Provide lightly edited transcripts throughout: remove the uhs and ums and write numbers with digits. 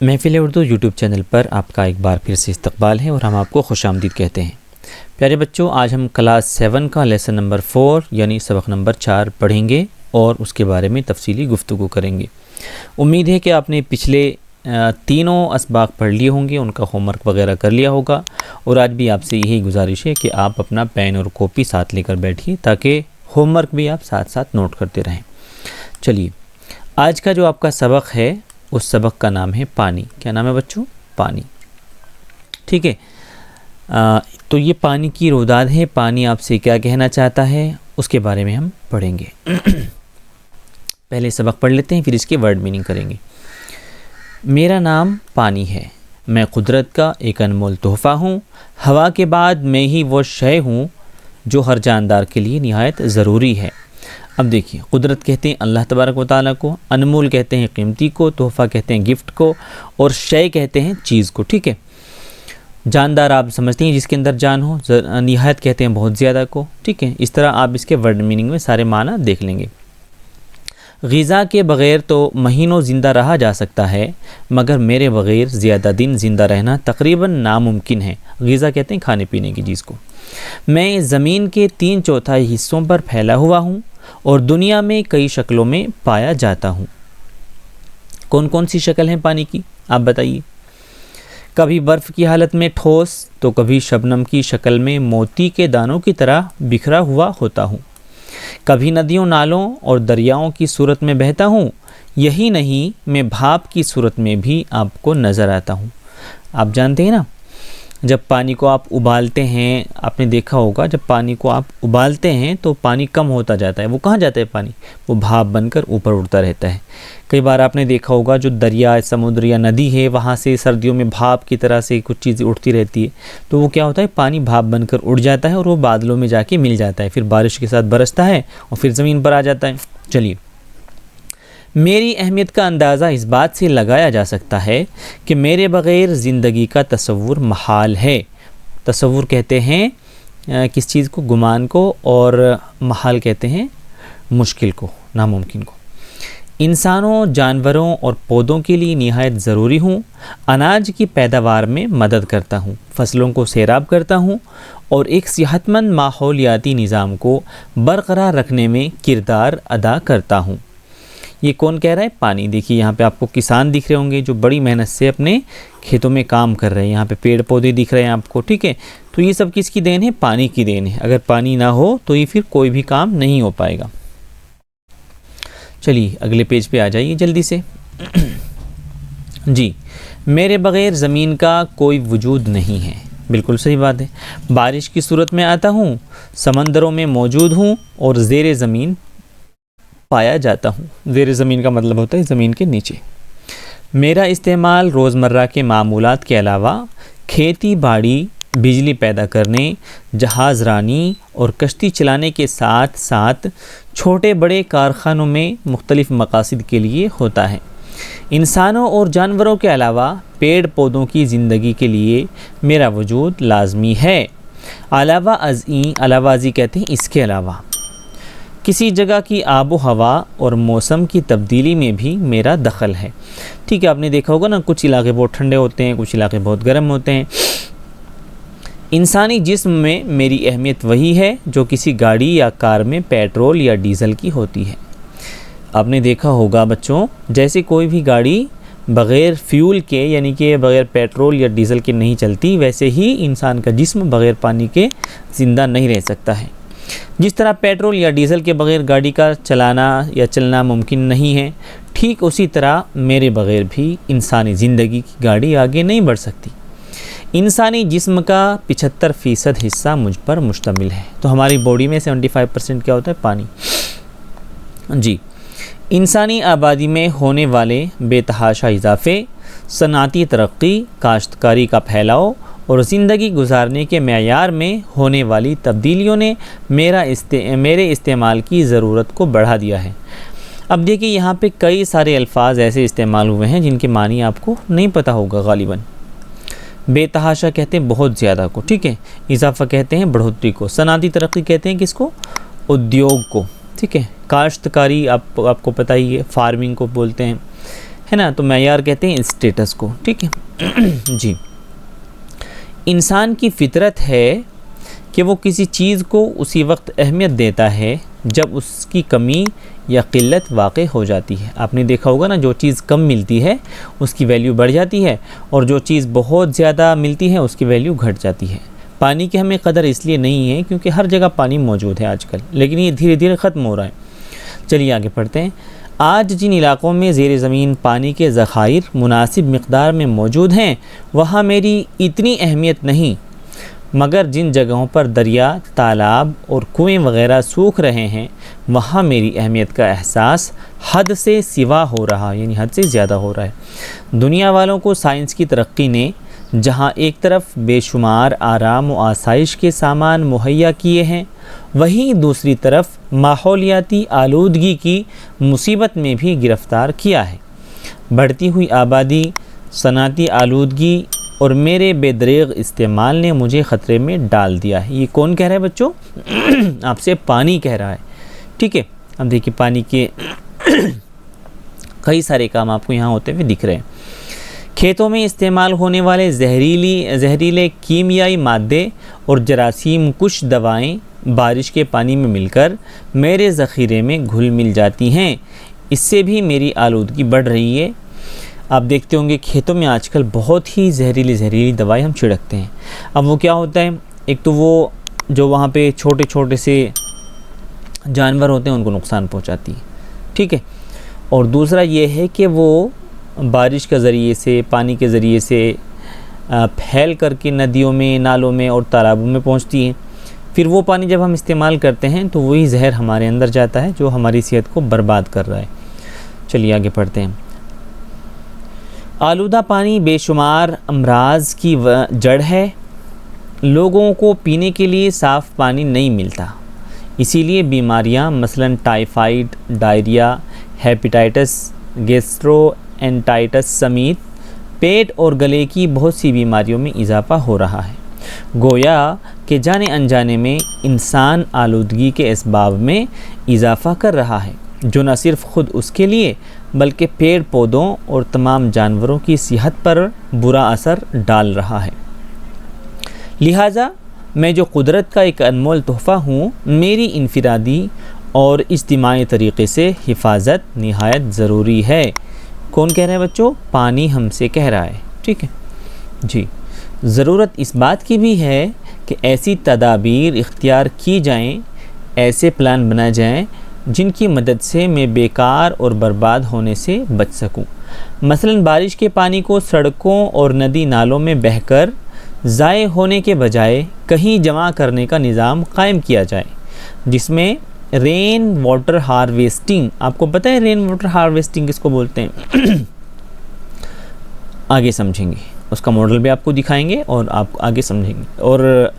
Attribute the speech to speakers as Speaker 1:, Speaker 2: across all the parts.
Speaker 1: महफिल Urdu YouTube channel पर आपका एक बार फिर से इस्तकबाल है और हम आपको खुशामदीद कहते हैं। प्यारे बच्चों, आज हम क्लास 7 का लेसन नंबर 4 यानी सबक नंबर 4 पढ़ेंगे और उसके बारे में तफसीली गुफ्तगू करेंगे। उम्मीद है कि आपने पिछले तीनों असबाक पढ़ लिए होंगे, उनका होमवर्क वगैरह कर लिया होगा और आज भी आपसे यही गुजारिश है कि आप अपना पेन और कॉपी साथ लेकर बैठिए ताकि होमवर्क भी आप साथ साथ नोट करते रहें। चलिए, आज का जो आपका सबक है उस सबक का नाम है पानी। क्या नाम है बच्चों? पानी। ठीक है, तो ये पानी की रुदाद है। पानी आपसे क्या कहना चाहता है उसके बारे में हम पढ़ेंगे। पहले सबक पढ़ लेते हैं, फिर इसके वर्ड मीनिंग करेंगे। मेरा नाम पानी है, मैं कुदरत का एक अनमोल तोहफ़ा हूँ। हवा के बाद मैं ही वो शय हूँ जो हर जानदार के लिए निहायत ज़रूरी है। अब देखिए, कुदरत कहते हैं अल्लाह तबारक व तआला को, अनमोल कहते हैं कीमती को, तोहफ़ा कहते हैं गिफ्ट को, और शय कहते हैं चीज़ को। ठीक है, जानदार आप समझते हैं जिसके अंदर जान हो, निहायत कहते हैं बहुत ज़्यादा को। ठीक है, इस तरह आप इसके वर्ड मीनिंग में सारे माना देख लेंगे। ग़िज़ा के बग़ैर तो महीनों ज़िंदा रहा जा सकता है, मगर मेरे बग़ैर ज़्यादा दिन ज़िंदा रहना तकरीबन नामुमकिन है। ग़िज़ा कहते हैं खाने पीने की चीज़ को। मैं ज़मीन के 3/4 हिस्सों पर फैला हुआ हूँ और दुनिया में कई शक्लों में पाया जाता हूँ। कौन कौन सी शक्ल है पानी की, आप बताइए। कभी बर्फ़ की हालत में ठोस, तो कभी शबनम की शक्ल में मोती के दानों की तरह बिखरा हुआ होता हूँ। कभी नदियों, नालों और दरियाओं की सूरत में बहता हूँ। यही नहीं, मैं भाप की सूरत में भी आपको नज़र आता हूँ। आप जानते हैं ना, जब पानी को आप उबालते हैं, आपने देखा होगा जब पानी को आप उबालते हैं तो पानी कम होता जाता है। वो कहाँ जाता है पानी? वो भाप बनकर ऊपर उड़ता रहता है। कई बार आपने देखा होगा जो दरिया, समुद्र या नदी है, वहाँ से सर्दियों में भाप की तरह से कुछ चीज़ें उड़ती रहती है, तो वो क्या होता है, पानी भाप बनकर उड़ जाता है और वो बादलों में जाके मिल जाता है, फिर बारिश के साथ बरसता है और फिर ज़मीन पर आ जाता है। चलिए, मेरी अहमियत का अंदाज़ा इस बात से लगाया जा सकता है कि मेरे बग़ैर ज़िंदगी का तसव्वुर महाल है। तसव्वुर कहते हैं किस चीज़ को? गुमान को, और महाल कहते हैं मुश्किल को, नामुमकिन को। इंसानों, जानवरों और पौधों के लिए निहायत ज़रूरी हूँ। अनाज की पैदावार में मदद करता हूँ, फसलों को सैराब करता हूँ और एक सेहतमंद माहौलियाती निज़ाम को बरकरार रखने में किरदार अदा करता हूँ। ये कौन कह रहा है? पानी। देखिए, यहाँ पे आपको किसान दिख रहे होंगे जो बड़ी मेहनत से अपने खेतों में काम कर रहे हैं। यहाँ पे पेड़ पौधे दिख रहे हैं आपको। ठीक है, तो ये सब किसकी देन है? पानी की देन है। अगर पानी ना हो तो ये फिर कोई भी काम नहीं हो पाएगा। चलिए, अगले पेज पे आ जाइए जल्दी से। जी, मेरे बग़ैर ज़मीन का कोई वजूद नहीं है। बिल्कुल सही बात है। बारिश की सूरत में आता हूँ, समंदरों में मौजूद हूँ और ज़ेरे ज़मीन पाया जाता हूँ। ज़ेरे ज़मीन का मतलब होता है ज़मीन के नीचे। मेरा इस्तेमाल रोज़मर्रा के मामूलात के अलावा खेती बाड़ी, बिजली पैदा करने, जहाज़ रानी और कश्ती चलाने के साथ साथ छोटे बड़े कारखानों में मुख्तलिफ़ मकासद के लिए होता है। इंसानों और जानवरों के अलावा पेड़ पौधों की ज़िंदगी के लिए मेरा वजूद लाजमी है। अलावाज़ी कहते हैं इसके अलावा। किसी जगह की आबो हवा और मौसम की तब्दीली में भी मेरा दखल है। ठीक है, आपने देखा होगा ना, कुछ इलाके बहुत ठंडे होते हैं, कुछ इलाके बहुत गर्म होते हैं। इंसानी जिस्म में मेरी अहमियत वही है जो किसी गाड़ी या कार में पेट्रोल या डीज़ल की होती है। आपने देखा होगा बच्चों, जैसे कोई भी गाड़ी बग़ैर फ्यूल के यानी कि बग़ैर पेट्रोल या डीज़ल के नहीं चलती, वैसे ही इंसान का जिस्म बग़ैर पानी के ज़िंदा नहीं रह सकता है। जिस तरह पेट्रोल या डीज़ल के बग़ैर गाड़ी का चलाना या चलना मुमकिन नहीं है, ठीक उसी तरह मेरे बग़ैर भी इंसानी ज़िंदगी की गाड़ी आगे नहीं बढ़ सकती। इंसानी जिस्म का 75% हिस्सा मुझ पर मुश्तमिल है। तो हमारी बॉडी में 75% क्या होता है? पानी। जी, इंसानी आबादी में होने वाले बेतहाशा इजाफ़े, सनाती तरक्की, काश्तकारी का फैलाव और ज़िंदगी गुजारने के मेयार में होने वाली तब्दीलियों ने मेरे इस्तेमाल की ज़रूरत को बढ़ा दिया है। अब देखिए, यहाँ पे कई सारे अल्फाज ऐसे इस्तेमाल हुए हैं जिनके मानी आपको नहीं पता होगा गालिबन। बेतहाशा कहते हैं बहुत ज़्यादा को। ठीक है, इजाफ़ा कहते हैं बढ़ोतरी को, सनाती तरक्की कहते हैं किसको? उद्योग को। ठीक है, काश्तकारी आपको पता ही है, फार्मिंग को बोलते हैं। है ना, तो मैयार कहते हैं स्टेटस को, ठीक है। जी, इंसान की फितरत है कि वो किसी चीज़ को उसी वक्त अहमियत देता है जब उसकी कमी या किल्लत वाक़ई हो जाती है। आपने देखा होगा ना, जो चीज़ कम मिलती है उसकी वैल्यू बढ़ जाती है, और जो चीज़ बहुत ज़्यादा मिलती है उसकी वैल्यू घट जाती है। पानी की हमें कदर इसलिए नहीं है क्योंकि हर जगह पानी मौजूद है आजकल, लेकिन ये धीरे धीरे ख़त्म हो रहा है। चलिए आगे पढ़ते हैं। आज जिन इलाक़ों में ज़ेर ज़मीन पानी के ज़ख़ाइर मुनासिब मक़दार में मौजूद हैं वहाँ मेरी इतनी अहमियत नहीं, मगर जिन जगहों पर दरिया, तालाब और कुएं वग़ैरह सूख रहे हैं वहाँ मेरी अहमियत का एहसास हद से सिवा हो रहा, यानी हद से ज़्यादा हो रहा है। दुनिया वालों को साइंस की तरक्की ने जहाँ एक तरफ बेशुमार आराम व आसाइश के सामान मुहैया किए हैं, वहीं दूसरी तरफ माहौलियाती आलूदगी की मुसीबत में भी गिरफ़्तार किया है। बढ़ती हुई आबादी, सनाती आलूदगी और मेरे बेदरेग इस्तेमाल ने मुझे ख़तरे में डाल दिया है। ये कौन कह रहा है बच्चों? आपसे पानी कह रहा है, ठीक है। अब देखिए पानी के कई सारे काम आपको यहाँ होते हुए दिख रहे हैं। खेतों में इस्तेमाल होने वाले जहरीले कीमियाई मादे और जरासीम कुछ दवाएं बारिश के पानी में मिलकर मेरे ज़ख़ीरे में घुल मिल जाती हैं। इससे भी मेरी आलूदगी बढ़ रही है। आप देखते होंगे खेतों में आजकल बहुत ही जहरीली दवाई हम छिड़कते हैं। अब वो क्या होता है, एक तो वो जो वहाँ पे छोटे छोटे से जानवर होते हैं उनको नुकसान पहुँचाती है, ठीक है। और दूसरा ये है कि वो बारिश के ज़रिए से, पानी के ज़रिए से फैल करके नदियों में, नालों में और तालाबों में पहुँचती है। फिर वो पानी जब हम इस्तेमाल करते हैं तो वही जहर हमारे अंदर जाता है जो हमारी सेहत को बर्बाद कर रहा है। चलिए आगे पढ़ते हैं। आलूदा पानी बेशुमार अमराज की जड़ है। लोगों को पीने के लिए साफ़ पानी नहीं मिलता, इसीलिए बीमारियां मसलन टाइफाइड, डायरिया, हेपेटाइटिस, गैस्ट्रोएंटाइटिस समेत पेट और गले की बहुत सी बीमारियों में इजाफ़ा हो रहा है। गोया कि जाने अनजाने में इंसान आलूदगी के असबाब में इजाफ़ा कर रहा है, जो न सिर्फ ख़ुद उसके लिए बल्कि पेड़ पौधों और तमाम जानवरों की सेहत पर बुरा असर डाल रहा है। लिहाजा मैं जो कुदरत का एक अनमोल तोहफ़ा हूँ, मेरी इनफिरादी और इज्तिमाई तरीक़े से हिफाजत निहायत ज़रूरी है। कौन कह रहा है बच्चों? पानी हमसे कह रहा है, ठीक है जी। ज़रूरत इस बात की भी है कि ऐसी तदाबीर इख्तियार की जाएं, ऐसे प्लान बनाए जाएं जिनकी मदद से मैं बेकार और बर्बाद होने से बच सकूं। मसलन बारिश के पानी को सड़कों और नदी नालों में बहकर ज़ाय होने के बजाय कहीं जमा करने का निज़ाम कायम किया जाए, जिसमें रेन वाटर हार्वेस्टिंग, आपको पता है रेन वाटर हार्वेस्टिंग किसको बोलते हैं? आगे समझेंगे, उसका मॉडल भी आपको दिखाएंगे और आप आगे समझेंगे। और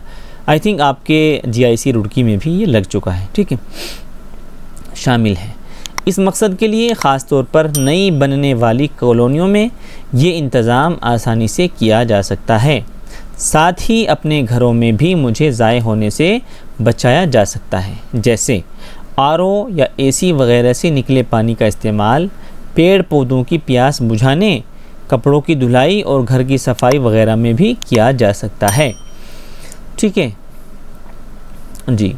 Speaker 1: आई थिंक आपके GIC रुड़की में भी ये लग चुका है, ठीक है, शामिल है। इस मकसद के लिए ख़ास तौर पर नई बनने वाली कॉलोनियों में ये इंतज़ाम आसानी से किया जा सकता है। साथ ही अपने घरों में भी मुझे ज़ाय होने से बचाया जा सकता है, जैसे RO या AC वगैरह से निकले पानी का इस्तेमाल पेड़ पौधों की प्यास बुझाने, कपड़ों की धुलाई और घर की सफाई वगैरह में भी किया जा सकता है, ठीक है जी।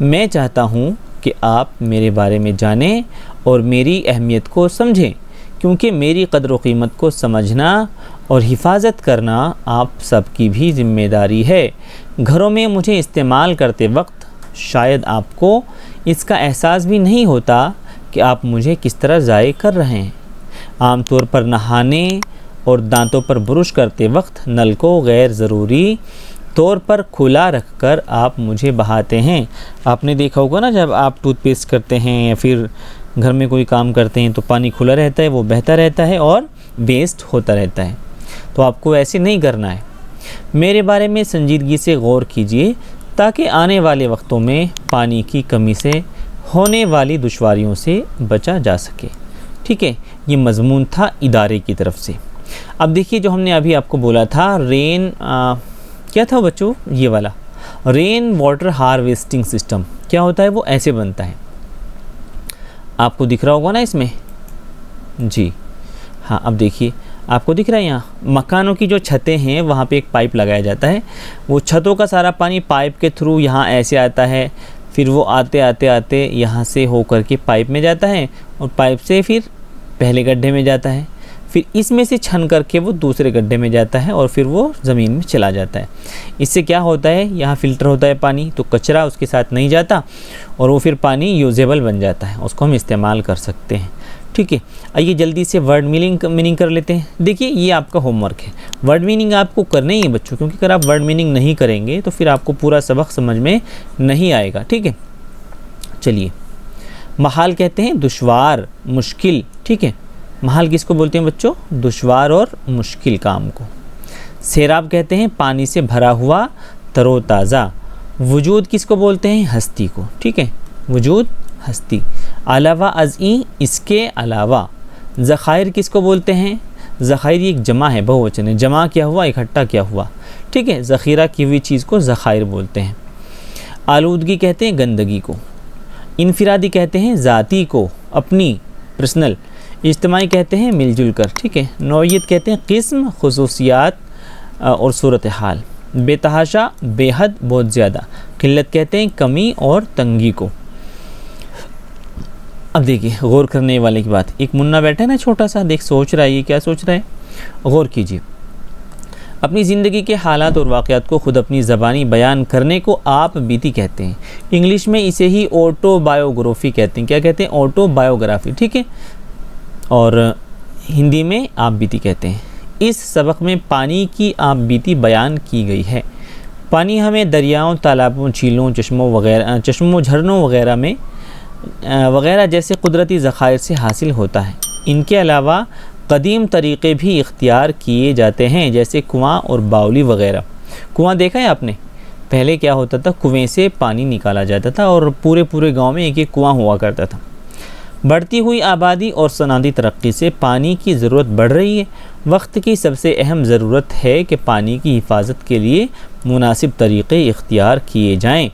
Speaker 1: मैं चाहता हूँ कि आप मेरे बारे में जानें और मेरी अहमियत को समझें, क्योंकि मेरी कदर व कीमत को समझना और हिफाजत करना आप सबकी भी ज़िम्मेदारी है। घरों में मुझे इस्तेमाल करते वक्त शायद आपको इसका एहसास भी नहीं होता कि आप मुझे किस तरह ज़ाय कर रहे हैं। आमतौर पर नहाने और दांतों पर ब्रुश करते वक्त नल को गैर ज़रूरी तौर पर खुला रखकर आप मुझे बहाते हैं। आपने देखा होगा ना, जब आप टूथपेस्ट करते हैं या फिर घर में कोई काम करते हैं तो पानी खुला रहता है, वो बहता रहता है और वेस्ट होता रहता है। तो आपको ऐसे नहीं करना है। मेरे बारे में संजीदगी से गौर कीजिए ताकि आने वाले वक्तों में पानी की कमी से होने वाली दुश्वारियों से बचा जा सके, ठीक है। ये मज़मून था इदारे की तरफ से। अब देखिए, जो हमने अभी आपको बोला था रेन क्या था बच्चों, ये वाला रेन वाटर हार्वेस्टिंग सिस्टम क्या होता है, वो ऐसे बनता है, आपको दिख रहा होगा ना इसमें जी। हाँ, अब देखिए आपको दिख रहा है यहाँ मकानों की जो छतें हैं वहाँ पे एक पाइप लगाया जाता है। वो छतों का सारा पानी पाइप के थ्रू यहाँ ऐसे आता है, फिर वो आते आते आते यहाँ से होकर के पाइप में जाता है और पाइप से फिर पहले गड्ढे में जाता है, फिर इसमें से छन करके वो दूसरे गड्ढे में जाता है और फिर वो ज़मीन में चला जाता है। इससे क्या होता है, यहाँ फ़िल्टर होता है पानी, तो कचरा उसके साथ नहीं जाता और वो फिर पानी यूजेबल बन जाता है, उसको हम इस्तेमाल कर सकते हैं। ठीक है, आइए जल्दी से वर्ड मीनिंग कर लेते हैं। देखिए ये आपका होमवर्क है, वर्ड मीनिंग आपको करना ही है बच्चों, क्योंकि अगर आप वर्ड मीनिंग नहीं करेंगे तो फिर आपको पूरा सबक समझ में नहीं आएगा। ठीक है, चलिए महाल कहते हैं दुश्वार, मुश्किल। ठीक है, महाल किसको बोलते हैं बच्चों, दुश्वार और मुश्किल काम को। सैराब कहते हैं पानी से भरा हुआ, तरोताज़ा। वजूद किसको बोलते हैं, हस्ती को। ठीक है, वजूद हस्ती। अलावा अज़ी, इसके अलावा। ज़खायर किसको बोलते हैं, ज़खायर एक जमा है, बहुवचन है, जमा क्या हुआ, इकट्ठा क्या हुआ। ठीक है, ज़ख़ीरा की हुई चीज़ को ज़खायर बोलते हैं। आलूदगी कहते हैं गंदगी को। इनफिरादी कहते हैं ज़ाती को, अपनी, पर्सनल। इज्तिमाई कहते हैं मिलजुल कर। ठीक है, नौइयत कहते हैं किस्म, खुसूसियात और सूरत हाल। बेतहाशा, बेहद, बहुत ज़्यादा। किल्लत कहते हैं कमी और तंगी को। अब देखिए गौर करने वाले की बात, एक मुन्ना बैठा है ना छोटा सा, देख सोच रहा है, ये क्या सोच रहा है, गौर कीजिए। अपनी ज़िंदगी के हालात और वाक़यात को ख़ुद अपनी ज़बानी बयान करने को आप बीती कहते हैं। इंग्लिश में इसे ही ऑटोबायोग्राफी कहते हैं। क्या कहते हैं, ऑटोबायोग्राफी। ठीक है, और हिंदी में आप बीती कहते हैं। इस सबक में पानी की आप बीती बयान की गई है। पानी हमें दरियाओं, तालाबों, झीलों, चश्मों, झरनों वगैरह जैसे कुदरती ज़खायर से हासिल होता है। इनके अलावा कदीम तरीक़े भी इख्तियार किए जाते हैं, जैसे कुआं और बावली वगैरह। कुआं देखा है आपने, पहले क्या होता था, कुएं से पानी निकाला जाता था और पूरे गांव में एक एक कुआं हुआ करता था। बढ़ती हुई आबादी और सनअती तरक्की से पानी की ज़रूरत बढ़ रही है। वक्त की सबसे अहम ज़रूरत है कि पानी की हिफाजत के लिए मुनासिब तरीक़े इख्तियार किए जाएँ।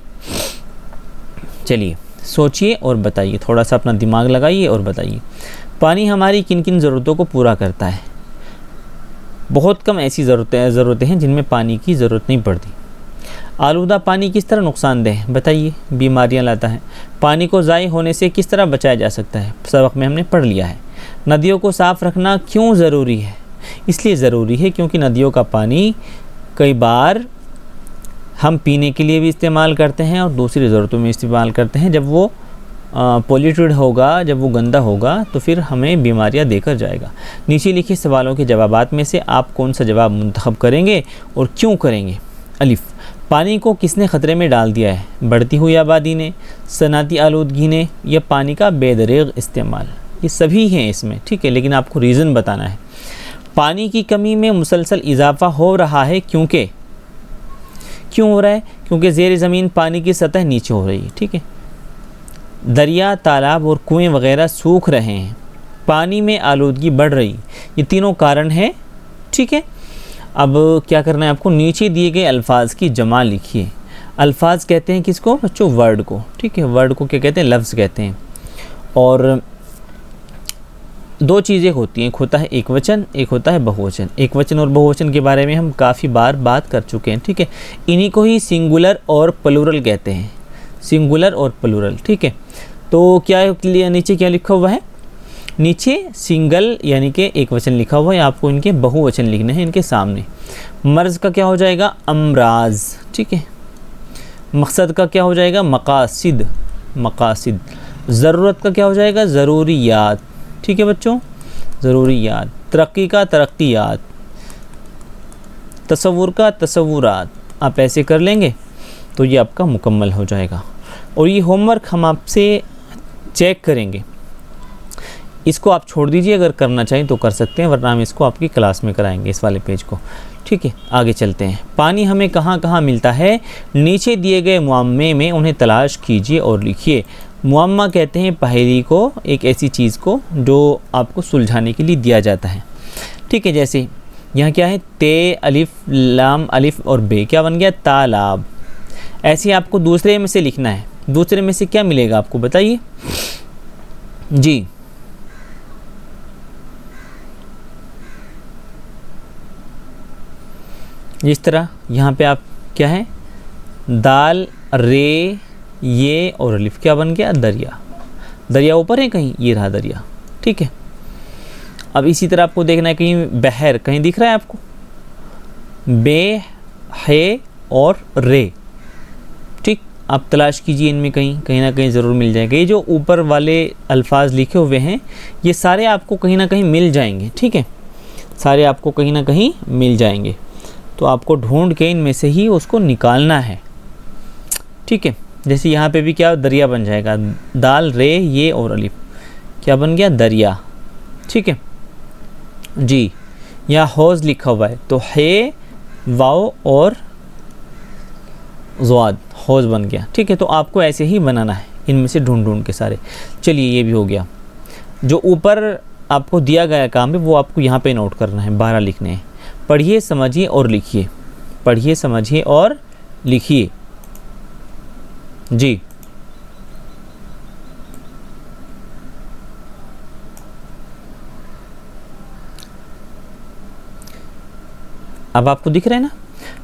Speaker 1: चलिए सोचिए और बताइए, थोड़ा सा अपना दिमाग लगाइए और बताइए पानी हमारी किन किन ज़रूरतों को पूरा करता है। बहुत कम ऐसी ज़रूरतें हैं जिनमें पानी की ज़रूरत नहीं पड़ती। आलूदा पानी किस तरह नुकसानदेह है, बताइए, बीमारियां लाता है। पानी को ज़ाय होने से किस तरह बचाया जा सकता है, सबक में हमने पढ़ लिया है। नदियों को साफ़ रखना क्यों ज़रूरी है, इसलिए ज़रूरी है क्योंकि नदियों का पानी कई बार हम पीने के लिए भी इस्तेमाल करते हैं और दूसरी ज़रूरतों में इस्तेमाल करते हैं। जब वो पॉल्यूटेड होगा, जब वो गंदा होगा तो फिर हमें बीमारियां देकर जाएगा। नीचे लिखे सवालों के जवाबात में से आप कौन सा जवाब मुंतखब करेंगे और क्यों करेंगे। अलिफ, पानी को किसने ख़तरे में डाल दिया है, बढ़ती हुई आबादी ने, सनअती आलूदगी ने, या पानी का बेदरेग इस्तेमाल। ये सभी हैं इसमें। ठीक है, लेकिन आपको रीज़न बताना है। पानी की कमी में मुसलसल इजाफ़ा हो रहा है, क्यों हो रहा है, क्योंकि ज़ेर ज़मीन पानी की सतह नीचे हो रही है। ठीक है, दरिया, तालाब और कुएं वगैरह सूख रहे हैं, पानी में आलूदगी बढ़ रही, ये तीनों कारण हैं। ठीक है, अब क्या करना है आपको, नीचे दिए गए अल्फाज की जमा लिखिए। अल्फाज कहते हैं किसको बच्चों, वर्ड को। ठीक है, वर्ड को क्या कहते हैं, लफ्ज़ कहते हैं। और दो चीज़ें होती हैं, एक होता है एक वचन, एक होता है बहुवचन। एक वचन और बहुवचन के बारे में हम काफ़ी बार बात कर चुके हैं। ठीक है, इन्हीं को ही सिंगुलर और प्लूरल कहते हैं, सिंगुलर और प्लूरल। ठीक है, तो क्या नीचे क्या लिखा हुआ है, नीचे सिंगल यानी कि एक वचन लिखा हुआ है, आपको इनके बहुवचन लिखने हैं इनके सामने। मर्ज़ का क्या हो जाएगा, अमराज। ठीक है, मकसद का क्या हो जाएगा, मकासिद। ज़रूरत का क्या हो जाएगा, ज़रूरियात। ठीक है बच्चों, ज़रूरियात। तरक्की का तरक्कियात। तसव्वुर का तसव्वुरात। आप ऐसे कर लेंगे तो ये आपका मुकम्मल हो जाएगा। और ये होमवर्क हम आपसे चेक करेंगे, इसको आप छोड़ दीजिए, अगर करना चाहें तो कर सकते हैं, वरना हम इसको आपकी क्लास में कराएंगे, इस वाले पेज को। ठीक है, आगे चलते हैं। पानी हमें कहाँ कहाँ मिलता है, नीचे दिए गए मुअम्मे में उन्हें तलाश कीजिए और लिखिए। मुअम्मा कहते हैं पहेली को, एक ऐसी चीज़ को जो आपको सुलझाने के लिए दिया जाता है। ठीक है, जैसे यहाँ क्या है, ते, अलिफ, लाम, अलिफ और बे, क्या बन गया, तालाब। ऐसे आपको दूसरे में से लिखना है। दूसरे में से क्या मिलेगा आपको, बताइए जी। जिस तरह यहाँ पे आप क्या है, दाल, रे, ये और अलिफ, क्या बन गया, दरिया। दरिया ऊपर है कहीं, ये रहा दरिया, ठीक है। अब इसी तरह आपको देखना है कहीं बहर, कहीं दिख रहा है आपको, बे, है और रे, ठीक। आप तलाश कीजिए इनमें कहीं ना कहीं ज़रूर मिल जाएगा। ये जो ऊपर वाले अल्फाज लिखे हुए हैं ये सारे आपको कहीं ना कहीं मिल जाएंगे, ठीक है, सारे आपको कहीं ना कहीं मिल जाएंगे। तो आपको ढूंढ के इनमें से ही उसको निकालना है, ठीक है। जैसे यहाँ पे भी क्या दरिया बन जाएगा, दाल, रे, ये और अलिफ, क्या बन गया, दरिया, ठीक है जी। यहाँ हौज लिखा हुआ है तो है, वाव और ज़्वाद, हौज बन गया, ठीक है। तो आपको ऐसे ही बनाना है इनमें से ढूंढ के सारे। चलिए ये भी हो गया। जो ऊपर आपको दिया गया काम है वो आपको यहाँ पे नोट करना है, 12 लिखने हैं। पढ़िए, समझिए और लिखिए, पढ़िए, समझिए और लिखिए जी। अब आपको दिख रहा है ना,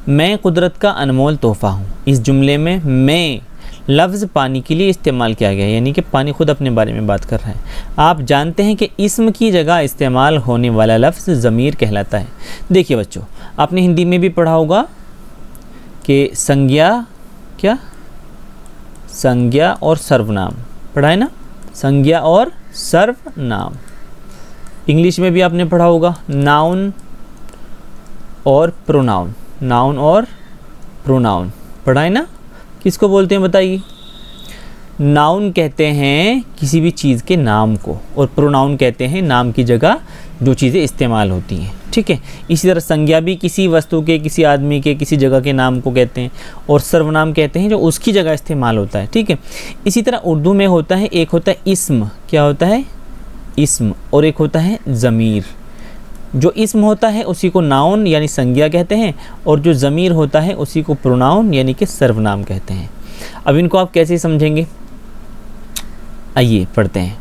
Speaker 1: मैं कुदरत का अनमोल तोहफ़ा हूँ। इस जुमले में मैं लफ्ज़ पानी के लिए इस्तेमाल किया गया है, यानी कि पानी खुद अपने बारे में बात कर रहा है। आप जानते हैं कि इस्म की जगह इस्तेमाल होने वाला लफ्ज़ ज़मीर कहलाता है। देखिए बच्चों, आपने हिंदी में भी पढ़ा होगा कि संज्ञा, क्या, संज्ञा और सर्वनाम पढ़ा है ना, संज्ञा और सर्वनाम। इंग्लिश में भी आपने पढ़ा होगा नाउन और प्रोनाउन, नाउन और प्रोनाउन पढ़ा है ना। किसको बोलते हैं बताइए, नाउन कहते हैं किसी भी चीज़ के नाम को, और प्रोनाउन कहते हैं नाम की जगह जो चीज़ें इस्तेमाल होती हैं, ठीक है। इसी तरह संज्ञा भी किसी वस्तु के, किसी आदमी के, किसी जगह के नाम को कहते हैं, और सर्वनाम कहते हैं जो उसकी जगह इस्तेमाल होता है, ठीक है। इसी तरह उर्दू में होता है, एक होता है इस्म, क्या होता है, इस्म, और एक होता है ज़मीर। जो इस्म होता है उसी को नाउन यानी संज्ञा कहते हैं, और जो ज़मीर होता है उसी को प्रोनाउन यानी कि सर्वनाम कहते हैं। अब इनको आप कैसे समझेंगे, आइए पढ़ते हैं।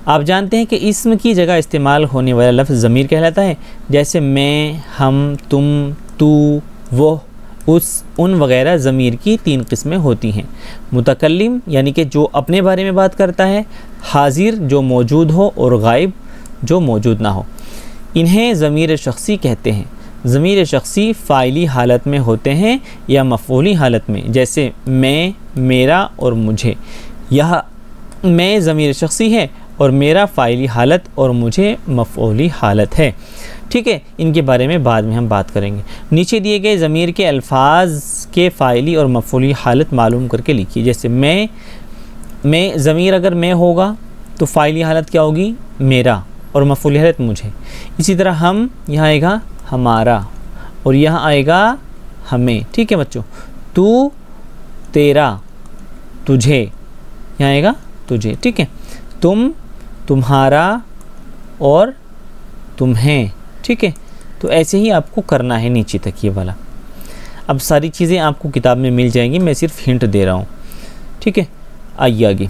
Speaker 1: आप जानते हैं कि इस्म की जगह इस्तेमाल होने वाला लफ्ज़ ज़मीर कहलाता है, जैसे मैं, हम, तुम, तू, वो, उस, उन वगैरह ज़मीर की 3 किस्में होती हैं। मुतकल्लिम यानी कि जो अपने बारे में बात करता है, हाजिर जो मौजूद हो, और गायब जो मौजूद ना हो। इन्हें ज़मीर शख्सी कहते हैं। ज़मीर शख्सी फ़ाइली हालत में होते हैं या मफ़ऊली हालत में, जैसे मैं, मेरा और मुझे। यह मैं ज़मीर शख्सी है और मेरा फ़ाइली हालत और मुझे मफ़ऊली हालत है, ठीक है। इनके बारे में बाद में हम बात करेंगे। नीचे दिए गए ज़मीर के अल्फाज के फ़ाइली और मफ़ऊली हालत मालूम करके लिखिए। जैसे मैं ज़मीर अगर मैं होगा तो फ़ाइली हालत क्या होगी, मेरा, और मफ़ऊली हालत मुझे। इसी तरह हम, यहाँ आएगा हमारा, और यहाँ आएगा हमें, ठीक है बच्चों। तू, तेरा, तुझे, यहाँ आएगा तुझे, ठीक है। तुम, तुम्हारा और तुम्हें, ठीक है। तो ऐसे ही आपको करना है नीचे तक ये वाला। अब सारी चीज़ें आपको किताब में मिल जाएंगी, मैं सिर्फ हिंट दे रहा हूँ, ठीक है। आइए आगे।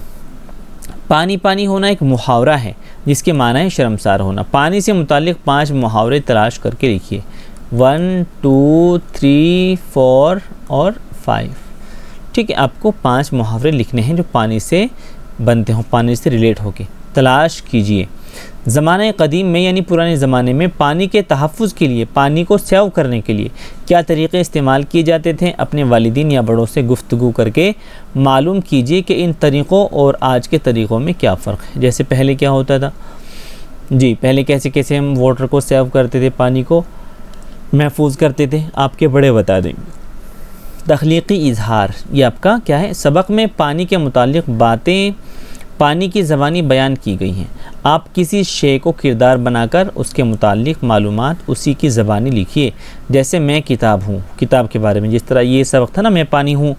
Speaker 1: पानी पानी होना एक मुहावरा है जिसके माना है शर्मसार होना। पानी से मुताल्लिक़ 5 मुहावरे तलाश करके लिखिए। 1, 2, 3, 4 और 5, ठीक है। आपको 5 मुहावरे लिखने हैं जो पानी से बनते हों, पानी से रिलेट होके तलाश कीजिए। ज़माने क़दीम में यानी पुराने ज़माने में पानी के तहफ़्फ़ुज़ के लिए, पानी को सेव करने के लिए क्या तरीक़े इस्तेमाल किए जाते थे, अपने वालिदीन या बड़ों से गुफ्तगू करके मालूम कीजिए कि इन तरीक़ों और आज के तरीक़ों में क्या फ़र्क है। जैसे पहले क्या होता था जी, पहले कैसे कैसे हम वाटर को सेव करते थे, पानी को महफूज करते थे, आपके बड़े बता देंगे। तख्लीक़ी इजहार, ये आपका क्या है, सबक में पानी के मुताल्लिक़ बातें पानी की ज़बानी बयान की गई हैं। आप किसी शे को किरदार बनाकर उसके मुताल्लिक़ मालूमात उसी की ज़बानी लिखिए। जैसे मैं किताब हूँ, किताब के बारे में, जिस तरह ये सबक था ना, मैं पानी हूँ,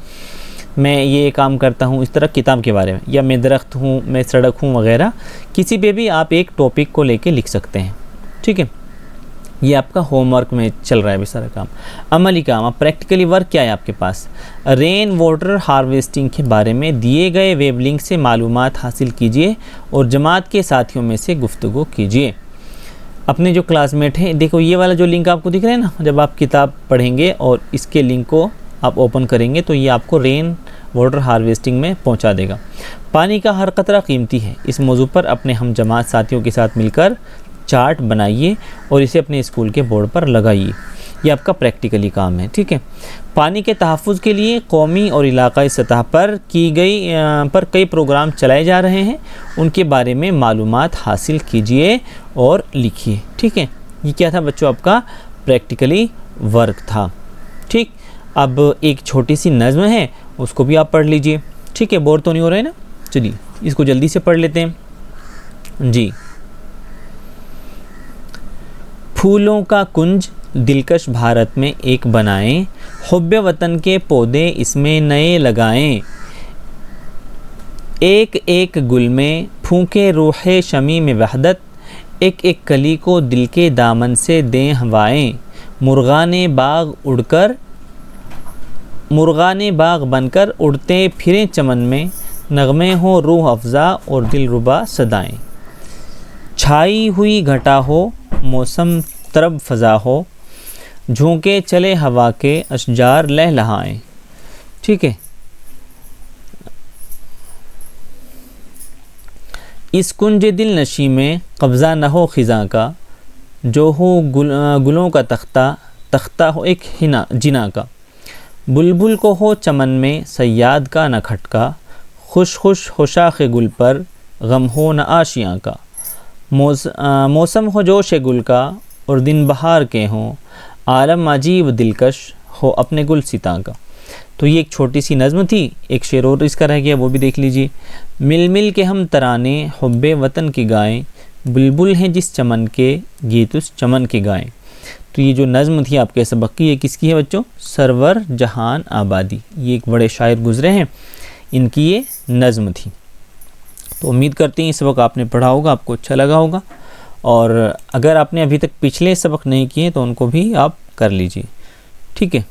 Speaker 1: मैं ये काम करता हूँ, इस तरह किताब के बारे में, या मैं दरख्त हूँ, मैं सड़क हूँ वगैरह। किसी पे भी आप एक टॉपिक को लेके लिख सकते हैं, ठीक है। ये आपका होमवर्क में चल रहा है अभी सारा काम। अमली काम, अब प्रैक्टिकली वर्क क्या है आपके पास। रेन वाटर हार्वेस्टिंग के बारे में दिए गए वेब लिंक से मालूमात हासिल कीजिए और जमात के साथियों में से गुफ्तगू कीजिए। अपने जो क्लासमेट हैं, देखो ये वाला जो लिंक आपको दिख रहा है ना, जब आप किताब पढ़ेंगे और इसके लिंक को आप ओपन करेंगे तो ये आपको रेन वाटर हार्वेस्टिंग में पहुंचा देगा। पानी का हर कतरा कीमती है, इस मौजू पर अपने हम जमात साथियों के साथ मिलकर चार्ट बनाइए और इसे अपने स्कूल के बोर्ड पर लगाइए। ये आपका प्रैक्टिकली काम है, ठीक है। पानी के तहफ़्फ़ुज़ के लिए कौमी और इलाक़ाई सतह पर कई प्रोग्राम चलाए जा रहे हैं, उनके बारे में मालूमात हासिल कीजिए और लिखिए, ठीक है। ये क्या था बच्चों, आपका प्रैक्टिकली वर्क था, ठीक। अब एक छोटी सी नज़्म है, उसको भी आप पढ़ लीजिए, ठीक है। बोर तो नहीं हो रहे ना, चलिए इसको जल्दी से पढ़ लेते हैं जी। फूलों का कुंज दिलकश भारत में एक बनाएं, हुब्बे वतन के पौधे इसमें नए लगाएं, एक एक गुल में फूंके रूहे शमी में वहदत, एक एक कली को दिल के दामन से दें हवाएं, मुर्गाने बाग बनकर उड़ते फिरें चमन में, नगमे हो रूह अफ़ज़ा और दिलरुबा सदाएं, छाई हुई घटा हो मौसम तरब फ़ज़ा हो, झोंके चले हवा के अशजार लहलहाएं, ठीक है। इस कुंज दिल नशी में कब्ज़ा न हो ख़िज़ा का, जो हो गुलों का तख्ता हो एक जिना का, बुलबुल को हो चमन में सयाद का न खटका, खुश खुश हो शाख़ गुल पर गम हो न आशियाँ का, मौसम हो जोश गुल का और दिन बहार के हों, आलम अजीब दिलकश हो अपने गुल सिता का। तो ये एक छोटी सी नज़्म थी, एक शेर और इसका रह गया, वो भी देख लीजिए। मिल मिल के हम तराने हुब्बे वतन की गाएं, बुलबुल हैं जिस चमन के गीत उस चमन के गाएं। तो ये जो नज़्म थी आपके सबक की, ये किसकी है बच्चों, सरवर जहान आबादी, ये एक बड़े शायर गुज़रे हैं, इनकी ये नज़्म थी। तो उम्मीद करते हैं ये सबक आपने पढ़ा होगा, आपको अच्छा लगा होगा, और अगर आपने अभी तक पिछले सबक नहीं किए तो उनको भी आप कर लीजिए, ठीक है।